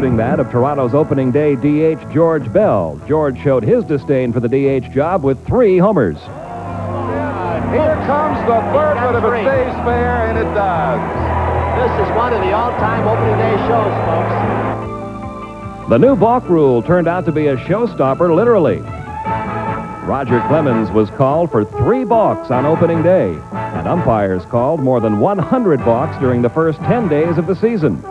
That of Toronto's opening day DH George Bell. George showed his disdain for the DH job with 3 homers. Here comes the third, but if it stays fair, and it does. This is one of the all-time opening day shows, folks. The new balk rule turned out to be a showstopper, literally. Roger Clemens was called for 3 balks on opening day, and umpires called more than 100 balks during the first 10 days of the season.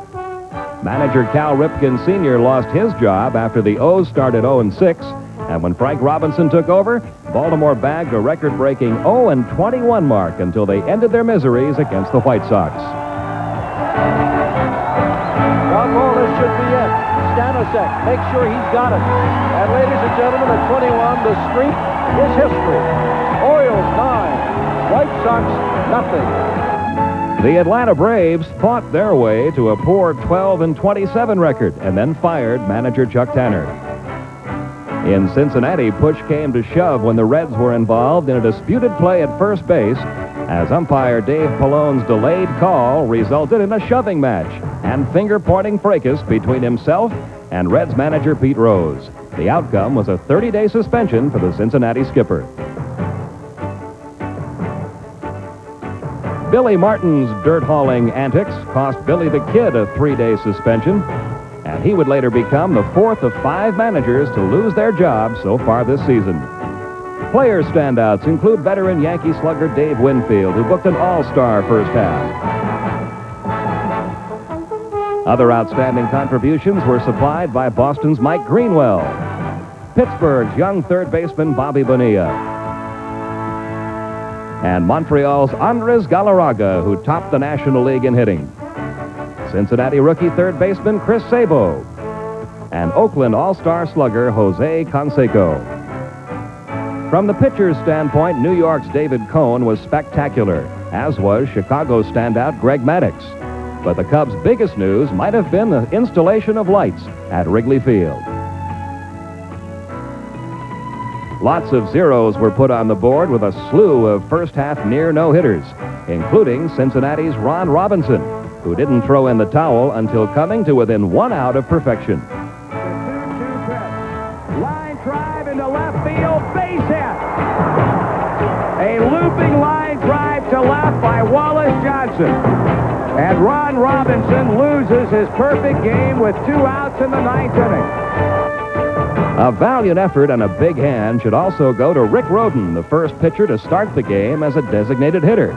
Manager Cal Ripken Sr. lost his job after the O's started 0-6, and when Frank Robinson took over, Baltimore bagged a record-breaking 0-21 mark until they ended their miseries against the White Sox. Well, this should be it. Stanisic, make sure he's got it. And ladies and gentlemen, at 21, the streak is history. Orioles 9, White Sox nothing. The Atlanta Braves fought their way to a poor 12-27 record and then fired manager Chuck Tanner. In Cincinnati, push came to shove when the Reds were involved in a disputed play at first base, as umpire Dave Pallone's delayed call resulted in a shoving match and finger-pointing fracas between himself and Reds manager Pete Rose. The outcome was a 30-day suspension for the Cincinnati skipper. Billy Martin's dirt-hauling antics cost Billy the Kid a 3-day suspension, and he would later become the 4th of 5 managers to lose their job so far this season. Player standouts include veteran Yankee slugger Dave Winfield, who booked an all-star first half. Other outstanding contributions were supplied by Boston's Mike Greenwell, Pittsburgh's young third baseman Bobby Bonilla, and Montreal's Andres Galarraga, who topped the National League in hitting. Cincinnati rookie third baseman Chris Sabo, and Oakland all-star slugger Jose Canseco. From the pitcher's standpoint, New York's David Cohn was spectacular, as was Chicago's standout Greg Maddux. But the Cubs' biggest news might have been the installation of lights at Wrigley Field. Lots of zeros were put on the board with a slew of first-half near no-hitters, including Cincinnati's Ron Robinson, who didn't throw in the towel until coming to within 1 out of perfection. The 2-2 pitch. Line drive into left field, base hit. A looping line drive to left by Wallace Johnson. And Ron Robinson loses his perfect game with 2 outs in the 9th inning. A valiant effort and a big hand should also go to Rick Rhoden, the first pitcher to start the game as a designated hitter.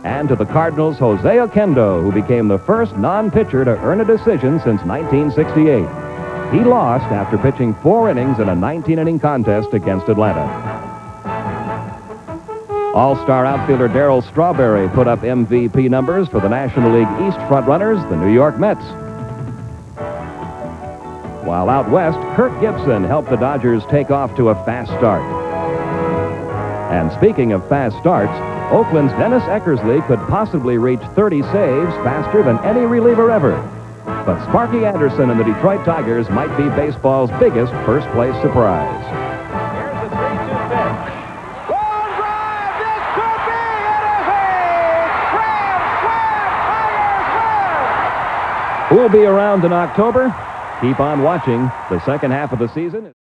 And to the Cardinals' Jose Oquendo, who became the first non-pitcher to earn a decision since 1968. He lost after pitching 4 innings in a 19-inning contest against Atlanta. All-star outfielder Darryl Strawberry put up MVP numbers for the National League East frontrunners, the New York Mets. While out west, Kirk Gibson helped the Dodgers take off to a fast start. And speaking of fast starts, Oakland's Dennis Eckersley could possibly reach 30 saves faster than any reliever ever. But Sparky Anderson and the Detroit Tigers might be baseball's biggest first-place surprise. Here's the 3-2 pitch. Long drive, this could be it! Grand slam, Tigers win! Who'll be around in October? Keep on watching. The second half of the season